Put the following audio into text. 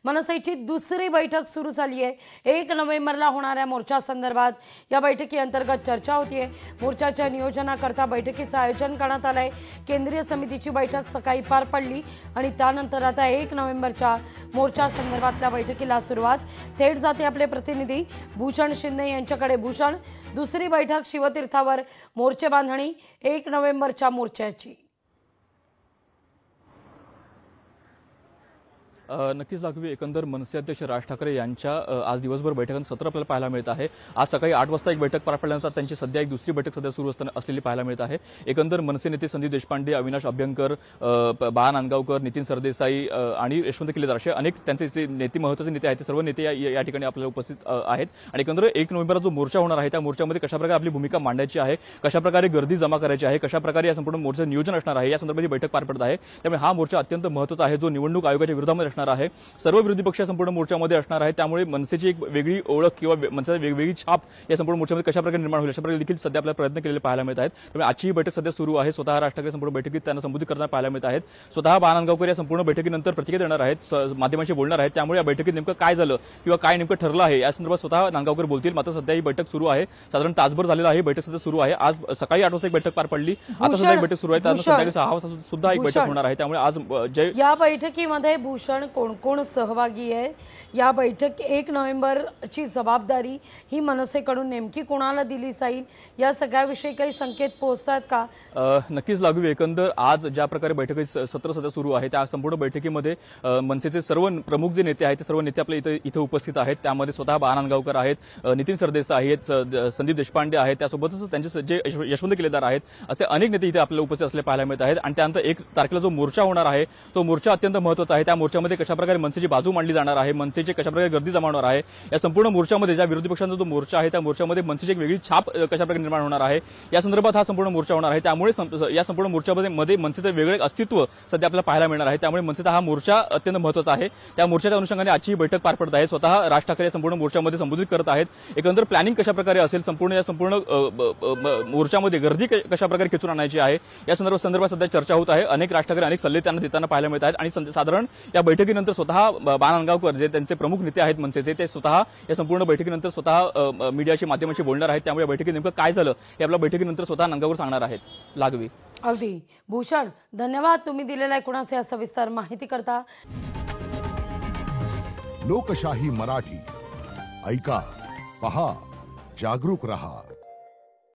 मनसेची दुसरी बैठक सुरू झाली आहे। 1 नोव्हेंबरला होणाऱ्या मोर्चा संदर्भात या बैठकी अंतर्गत चर्चा होतीये। मोर्चाच्या नियोजनाकरता बैठकीचं आयोजन करण्यात आलंय। केंद्रीय समितीची बैठक सकाळी पार पडली आणि त्यानंतर आता 1 नोव्हेंबरच्या मोर्चा संदर्भातल्या बैठकीला सुरुवात थेट जाते आपले प्रतिनिधी भूषण शिंदे यांच्याकडे। भूषण, दुसरी बैठक शिवतीर्थावर मोर्चे बांधणी 1 नोव्हेंबरच्या मोर्चाची। नक्कीच लागवी एकंदर मनसे अध्यक्ष राज ठाकरे यांच्या आज दिवसभर बैठकांचं सत्र आपल्याला पाहायला मिळत आहे। आज सकाळी 8 वाजता एक बैठक पार पडल्यानंतर त्यांची सध्या एक दुसरी बैठक सध्या सुरू असलेली पाहायला मिळत आहे। एकंदर मनसे नेते संदीप देशपांडे, अविनाश अभ्यंकर, बाळा नांदगावकर, नितीन सरदेसाई आणि यशवंत केलेदार असे अनेक त्यांचे नेते महत्त्वाचे नेते आहेत, ते सर्व नेते या ठिकाणी आपल्याला उपस्थित आहेत। आणि एकंदर 1 नोव्हेंबरला जो मोर्चा होणार आहे त्या मोर्चामध्ये कशाप्रकारे आपली भूमिका मांडायची आहे, कशाप्रकारे गर्दी जमा करायची आहे, कशाप्रकारे या संपूर्ण मोर्चाचं नियोजन असणार आहे या संदर्भात बैठक पार पडत आहे। त्यामुळे हा मोर्चा अत्यंत महत्त्वाचा आहे, जो निवडणूक आयोगाच्या विरोधामध्ये असणार आहे। सर्व विरोधी पक्ष संपूर्ण मोर्चामध्ये असणार आहे, त्यामुळे मनसेची एक वेगळी ओळख किंवा मनसेची वेगवेगळी छाप या संपूर्ण मोर्चामध्ये कशाप्रकारे निर्माण होईल अशाप्रकारे देखील सध्या आपल्याला प्रयत्न केलेले पाहायला मिळत आहेत। त्यामुळे आजची ही बैठक सध्या सुरू आहे। स्वतः राज ठाकरे संपूर्ण बैठकीत त्यांना संबोधित करताना पाहायला मिळत आहेत। स्वतः बाळा नांदगावकर या संपूर्ण बैठकीनंतर प्रतिक्रिया देणार आहेत, माध्यमांशी बोलणार आहेत। त्यामुळे या बैठकीत नेमकं काय झालं किंवा काय नेमकं ठरलं आहे या संदर्भात स्वतः नांदगावकर बोलतील। मात्र सध्या ही बैठक सुरू आहे, साधारण तासभर झालेला आहे, बैठक सध्या सुरू आहे। आज सकाळी 8 वाजता एक बैठक पार पडली, आता सध्या एक बैठक सुरू आहे, त्यानंतर संध्याकाळी 6 वाजता सुद्धा एक बैठक होणार आहे। त्यामुळे आज या बैठकीमध्ये भूषण कोण कोण सहभागी आहे? या बैठक 1 नोव्हेंबरची जबाबदारी ही मनसेकडून नेमकी कोणाला दिली जाईल या सगळ्याविषयी काही संकेत पोहोचतात का? नक्कीच लागू एकंदर आज ज्या प्रकारे बैठकीचं सत्र सध्या सुरू आहे त्या संपूर्ण बैठकीमध्ये मनसेचे सर्व प्रमुख जे नेते आहेत ते सर्व नेते आपल्या इथे उपस्थित आहेत। त्यामध्ये स्वतः बाळा नांदगावकर आहेत, नितीन सरदेसाई आहेत, संदीप देशपांडे आहेत, त्यासोबतच त्यांचे जे यशवंत केलेदार आहेत, असे अनेक नेते इथे आपल्याला उपस्थित असले पाहायला मिळत आहेत। आणि त्यानंतर 1 तारखेला जो मोर्चा होणार आहे तो मोर्चा अत्यंत महत्त्वाचा आहे। त्या मोर्चामध्ये कशाप्रकारे मनसेची बाजू मांडली जाणार आहे, मनसेची कशाप्रकारे गर्दी जमा होणार आहे, या संपूर्ण मोर्चामध्ये ज्या विरोधी पक्षांचा जो मोर्चा आहे त्या मोर्चामध्ये मनसेची एक वेगळी छाप कशाप्रकारे निर्माण होणार आहे या संदर्भात हा संपूर्ण मोर्चा होणार आहे। त्यामुळे या संपूर्ण मोर्चामध्ये मनसेचं वेगळे अस्तित्व सध्या आपल्याला पाहायला मिळणार आहे। त्यामुळे मनसेचा हा मोर्चा अत्यंत महत्त्वाचा आहे। त्या मोर्चाच्या अनुषंगाने आजची ही बैठक पार पडत आहे। स्वतः राज ठाकरे संपूर्ण मोर्चामध्ये संबोधित करत आहेत। एकंदर प्लॅनिंग कशाप्रकारे असेल, संपूर्ण मोर्चामध्ये गर्दी कशाप्रकारे खेचून आणायची आहे या संदर्भात सध्या चर्चा होत आहे। अनेक राज ठाकरे अनेक सल्ले त्यांना देताना पाहायला मिळत आहेत। आणि साधारण या बैठकीनंतर स्वतः बाळा नांदगावकर जे त्यांचे प्रमुख नेते आहेत मनसेचे, ते स्वतः या संपूर्ण बैठकीनंतर स्वतः मीडियाशी माध्यमांशी बोलणार आहेत। त्यामुळे या बैठकीत नेमकं काय झालं हे आपल्या बैठकीनंतर स्वतः नांदगावकर सांगणार आहेत। लागवी अगदी भूषण, धन्यवाद तुम्ही दिलेल्या कोणाचे सविस्तर माहिती करता। लोकशाही मराठी ऐका, पहा, जागरूक रहा।